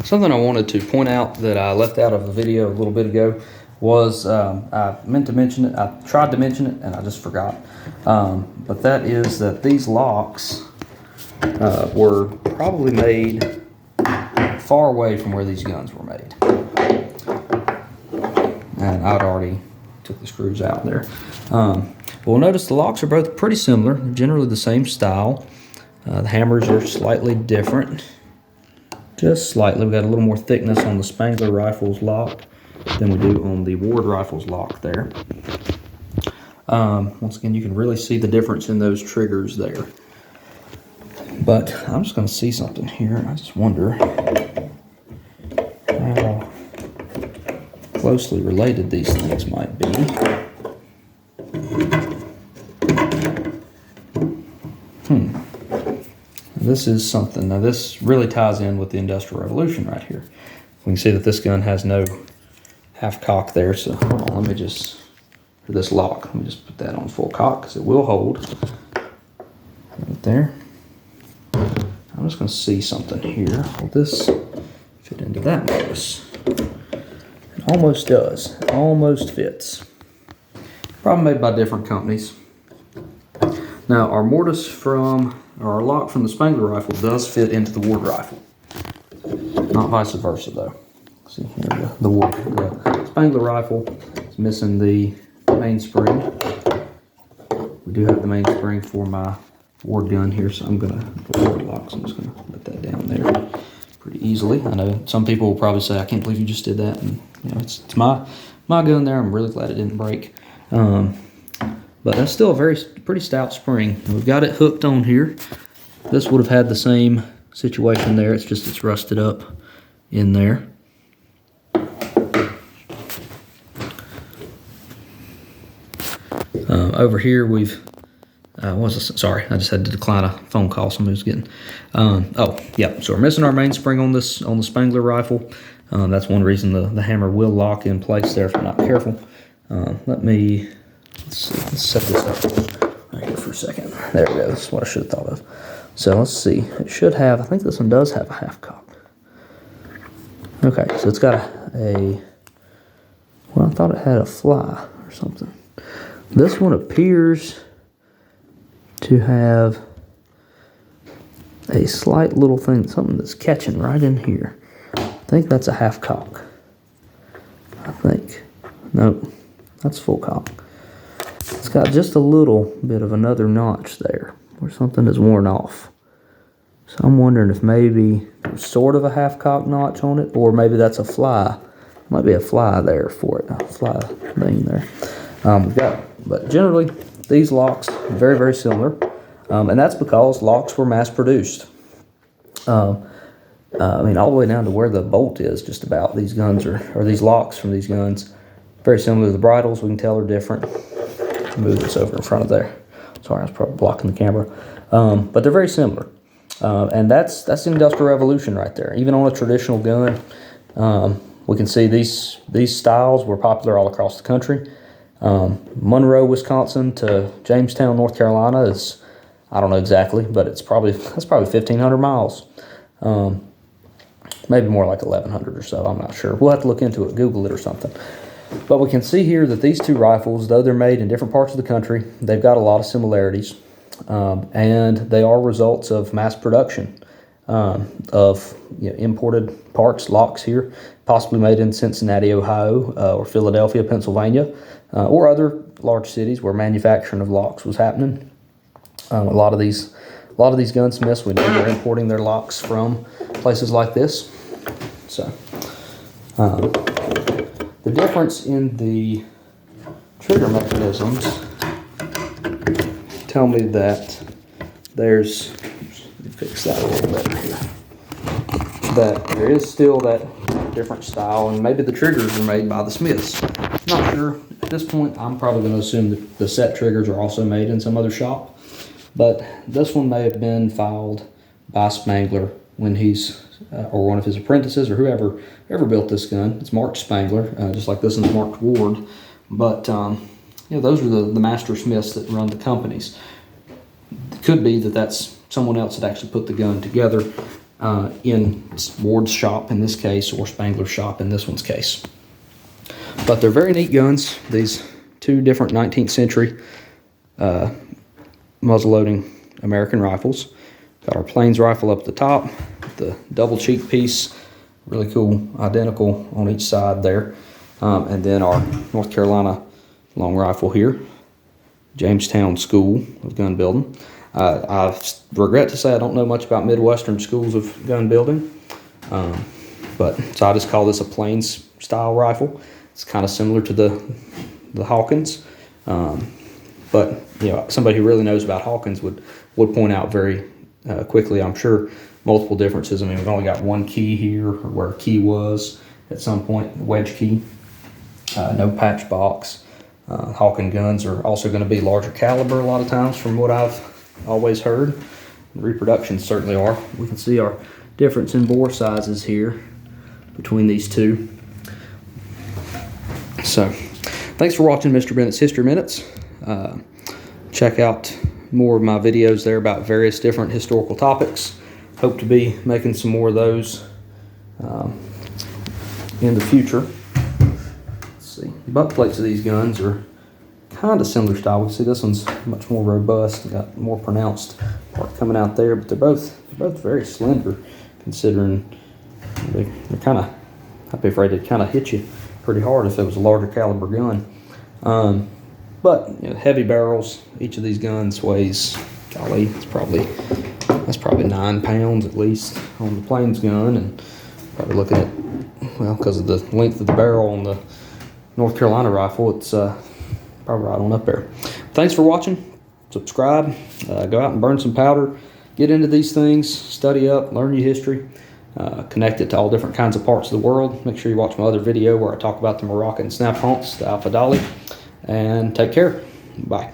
Something I wanted to point out that I left out of the video a little bit ago was I meant to mention it. I tried to mention it and I just forgot. But that is that these locks were probably made far away from where these guns were made. And I'd already took the screws out there. We'll notice the locks are both pretty similar, generally the same style. The hammers are slightly different. Just slightly. We've got a little more thickness on the Spangler rifle's lock than we do on the Ward rifle's lock there. Once again, you can really see the difference in those triggers there. But I'm just going to see something here. I just wonder how closely related these things might be. This is something, now this really ties in with the Industrial Revolution right here. We can see that this gun has no half cock there, so hold on, let me just, for this lock, let me just put that on full cock because it will hold. Right there. I'm just going to see something here. Will this fit into that mortise? It almost does. It almost fits. Probably made by different companies. Now our mortise from, or our lock from the Spangler rifle does fit into the Ward rifle. Not vice versa though. See here, the Spangler rifle is missing the mainspring. We do have the mainspring for my Ward gun here, so I'm gonna, the Ward locks, I'm just gonna put that down there pretty easily. I know some people will probably say, I can't believe you just did that. And you know, it's my gun there. I'm really glad it didn't break. But that's still a pretty stout spring. And we've got it hooked on here. This would have had the same situation there. It's just it's rusted up in there. Over here we've, sorry, I just had to decline a phone call somebody was getting. Oh, yeah, so we're missing our mainspring on this, on the Spangler rifle. That's one reason the hammer will lock in place there if you're not careful. Let's set this up right here for a second. There we go. That's what I should have thought of. So let's see. It should have, I think this one does have a half cock. Okay, so it's got well, I thought it had a fly or something. This one appears to have a slight little thing, something that's catching right in here. I think that's a half cock. I think. Nope, that's full cock. It's got just a little bit of another notch there where something is worn off. So I'm wondering if maybe there's sort of a half cock notch on it, or maybe that's a fly. Might be a fly there for it, a fly thing there. But generally, these locks are very, very similar. And that's because locks were mass produced. I mean, all the way down to where the bolt is just about. These guns or these locks from these guns, very similar. The bridles, we can tell, are different. Move this over in front of there. Sorry, I was probably blocking the camera. But they're very similar. And that's the Industrial Revolution right there. Even on a traditional gun, we can see these styles were popular all across the country. Monroe, Wisconsin to Jamestown, North Carolina is, I don't know exactly, but that's probably 1,500 miles. Maybe more like 1,100 or so, I'm not sure. We'll have to look into it, Google it or something. But we can see here that these two rifles, though they're made in different parts of the country, they've got a lot of similarities. And they are results of mass production of imported parts, locks here, possibly made in Cincinnati, Ohio, or Philadelphia, Pennsylvania, or other large cities where manufacturing of locks was happening. A lot of these gunsmiths, we know they're importing their locks from places like this. So the difference in the trigger mechanisms tell me that there's, let me fix that a little better here, that there is still that different style, and maybe the triggers are made by the smiths. Not sure. At this point, I'm probably going to assume that the set triggers are also made in some other shop, but this one may have been filed by Spangler when he's, or one of his apprentices, or whoever built this gun. It's marked Spangler, just like this one's marked Ward, but those are the master smiths that run the companies. It could be that that's someone else that actually put the gun together, in Ward's shop in this case, or Spangler's shop in this one's case. But they're very neat guns. These two different 19th century muzzle-loading American rifles. Got our Plains rifle up at the top, the double cheek piece, really cool, identical on each side there. And then our North Carolina long rifle here, Jamestown School of Gun Building. I regret to say I don't know much about Midwestern schools of gun building, but so I just call this a Plains style rifle. It's kind of similar to the Hawkins, but you know, somebody who really knows about Hawkins would point out very quickly, I'm sure, multiple differences. I mean, we've only got one key here, or where a key was at some point, wedge key, no patch box. Hawken guns are also going to be larger caliber a lot of times, from what I've always heard. The reproductions certainly are. We can see our difference in bore sizes here between these two. So, thanks for watching Mr. Bennett's History Minutes. Check out more of my videos there about various different historical topics. Hope to be making some more of those in the future. Let's see. The butt plates of these guns are kind of similar style. We can see this one's much more robust, got more pronounced part coming out there, but they're both very slender, considering they're kind of, I'd be afraid they'd kind of hit you pretty hard if it was a larger caliber gun. But you know, heavy barrels. Each of these guns weighs, golly, that's probably 9 pounds at least on the Plains gun, and probably looking at, well, because of the length of the barrel on the North Carolina rifle, it's probably right on up there. Thanks for watching. Subscribe. Go out and burn some powder. Get into these things. Study up. Learn your history. Connect it to all different kinds of parts of the world. Make sure you watch my other video where I talk about the Moroccan snap haunts, the Alpha Dolly. And take care. Bye.